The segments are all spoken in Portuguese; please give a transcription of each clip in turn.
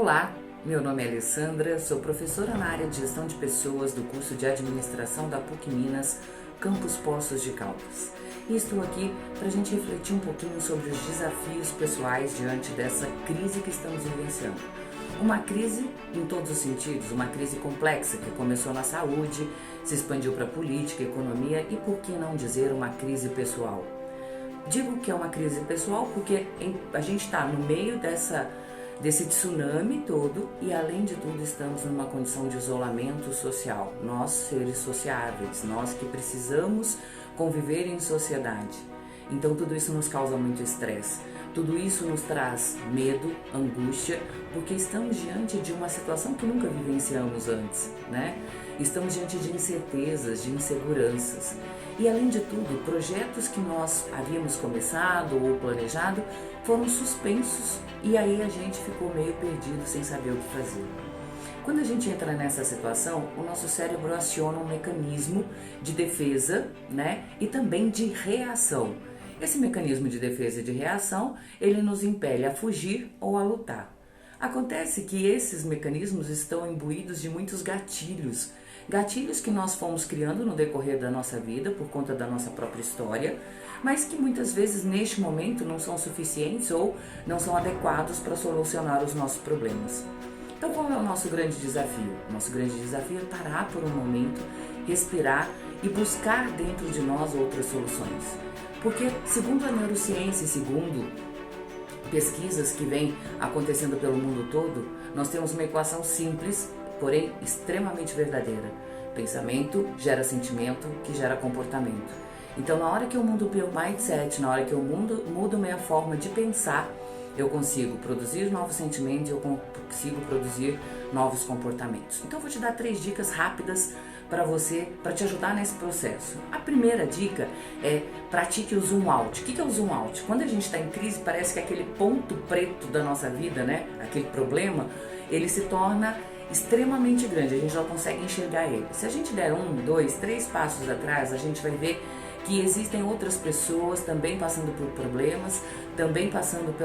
Olá, meu nome é Alessandra, sou professora na área de gestão de pessoas do curso de administração da PUC Minas, Campus Poços de Caldas. E estou aqui para a gente refletir um pouquinho sobre os desafios pessoais diante dessa crise que estamos vivenciando. Uma crise em todos os sentidos, uma crise complexa que começou na saúde, se expandiu para a política, economia e, por que não dizer, uma crise pessoal. Digo que é uma crise pessoal porque a gente está no meio desse tsunami todo e, além de tudo, estamos numa condição de isolamento social. Nós, seres sociáveis, nós que precisamos conviver em sociedade. Então, tudo isso nos causa muito estresse. Tudo isso nos traz medo, angústia, porque estamos diante de uma situação que nunca vivenciamos antes, né? Estamos diante de incertezas, de inseguranças. E, além de tudo, projetos que nós havíamos começado ou planejado foram suspensos e aí a gente ficou meio perdido sem saber o que fazer. Quando a gente entra nessa situação, o nosso cérebro aciona um mecanismo de defesa, né? E também de reação. Esse mecanismo de defesa e de reação, ele nos impele a fugir ou a lutar. Acontece que esses mecanismos estão imbuídos de muitos gatilhos. Gatilhos que nós fomos criando no decorrer da nossa vida, por conta da nossa própria história, mas que muitas vezes neste momento não são suficientes ou não são adequados para solucionar os nossos problemas. Então, qual é o nosso grande desafio? O nosso grande desafio é parar por um momento, respirar e buscar dentro de nós outras soluções. Porque, segundo a neurociência e segundo pesquisas que vêm acontecendo pelo mundo todo, nós temos uma equação simples, porém extremamente verdadeira. Pensamento gera sentimento, que gera comportamento. Então, na hora que eu mudo o meu mindset, na hora que eu mudo minha forma de pensar, eu consigo produzir novos sentimentos, eu consigo produzir novos comportamentos. Então, eu vou te dar 3 dicas rápidas para você, para te ajudar nesse processo. A primeira dica é pratique o zoom out. O que é o zoom out? Quando a gente está em crise, parece que aquele ponto preto da nossa vida, né? Aquele problema, ele se torna extremamente grande, a gente não consegue enxergar ele. Se a gente der 1, 2, 3 passos atrás, a gente vai ver que existem outras pessoas também passando por problemas, também passando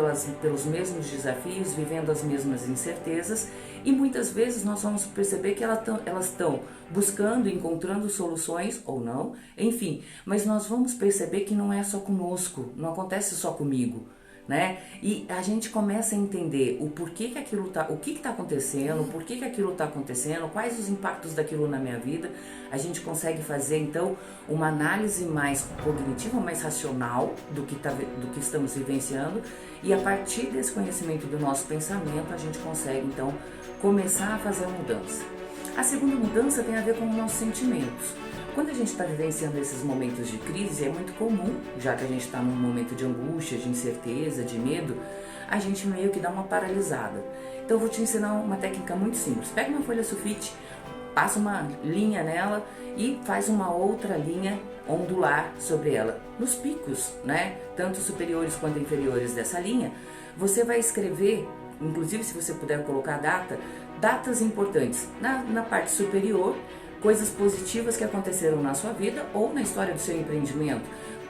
pelos mesmos desafios, vivendo as mesmas incertezas, e muitas vezes nós vamos perceber que elas estão buscando, encontrando soluções ou não, enfim, mas nós vamos perceber que não é só conosco, não acontece só comigo, né? E a gente começa a entender o porquê que aquilo o que está acontecendo, por que aquilo está acontecendo, quais os impactos daquilo na minha vida. A gente consegue fazer então uma análise mais cognitiva, mais racional do que estamos vivenciando, e a partir desse conhecimento do nosso pensamento a gente consegue então começar a fazer a mudança. A segunda mudança tem a ver com os nossos sentimentos. Quando a gente está vivenciando esses momentos de crise, é muito comum, já que a gente está num momento de angústia, de incerteza, de medo, a gente meio que dá uma paralisada. Então eu vou te ensinar uma técnica muito simples. Pega uma folha sulfite, passa uma linha nela e faz uma outra linha ondular sobre ela. Nos picos, né, tanto superiores quanto inferiores dessa linha, você vai escrever, inclusive se você puder colocar datas importantes. Na parte superior, coisas positivas que aconteceram na sua vida ou na história do seu empreendimento.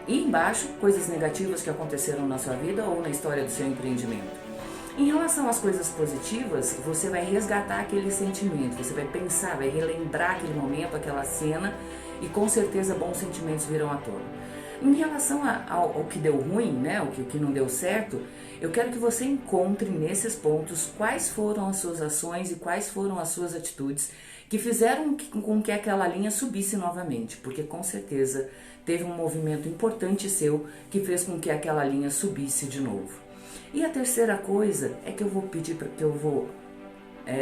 E embaixo, coisas negativas que aconteceram na sua vida ou na história do seu empreendimento. Em relação às coisas positivas, você vai resgatar aquele sentimento, você vai pensar, vai relembrar aquele momento, aquela cena, e com certeza bons sentimentos virão à tona. Em relação ao que deu ruim, né, o que não deu certo, eu quero que você encontre nesses pontos quais foram as suas ações e quais foram as suas atitudes que fizeram com que aquela linha subisse novamente, porque com certeza teve um movimento importante seu que fez com que aquela linha subisse de novo. E a terceira coisa é que eu vou pedir, que eu vou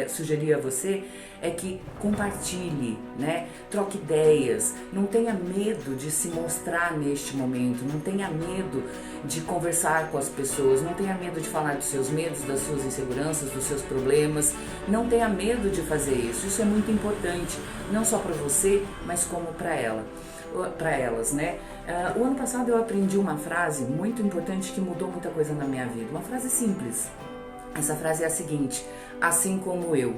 sugerir a você, é que compartilhe, né? Troque ideias, não tenha medo de se mostrar neste momento, não tenha medo de conversar com as pessoas, não tenha medo de falar dos seus medos, das suas inseguranças, dos seus problemas, não tenha medo de fazer isso é muito importante, não só para você, mas como para elas, né? O ano passado eu aprendi uma frase muito importante que mudou muita coisa na minha vida, uma frase simples. Essa frase é a seguinte: assim como eu.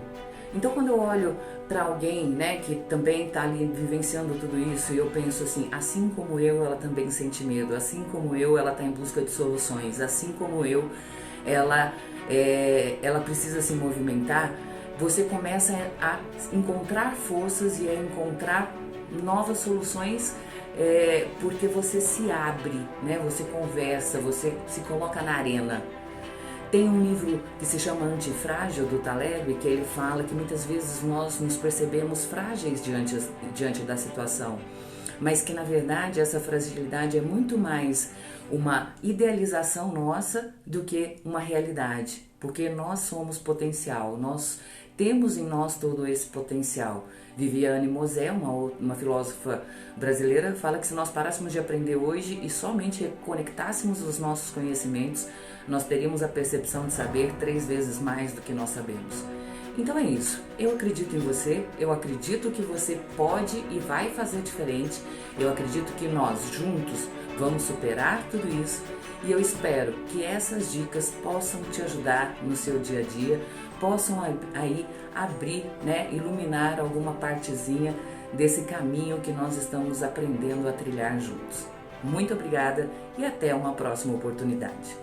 Então, quando eu olho para alguém, né, que também está ali vivenciando tudo isso, e eu penso assim, assim como eu, ela também sente medo, assim como eu, ela está em busca de soluções, assim como eu, ela ela precisa se movimentar, você começa a encontrar forças e a encontrar novas soluções, porque você se abre, né? Você conversa, você se coloca na arena. Tem um livro que se chama Antifrágil, do Taleb, que ele fala que muitas vezes nós nos percebemos frágeis diante da situação, mas que na verdade essa fragilidade é muito mais uma idealização nossa do que uma realidade, porque nós somos potencial, nós temos em nós todo esse potencial. Viviane Mosé, uma filósofa brasileira, fala que se nós parássemos de aprender hoje e somente reconectássemos os nossos conhecimentos, nós teríamos a percepção de saber 3 vezes mais do que nós sabemos. Então é isso, eu acredito em você, eu acredito que você pode e vai fazer diferente, eu acredito que nós juntos vamos superar tudo isso e eu espero que essas dicas possam te ajudar no seu dia a dia, possam aí abrir, né, iluminar alguma partezinha desse caminho que nós estamos aprendendo a trilhar juntos. Muito obrigada e até uma próxima oportunidade.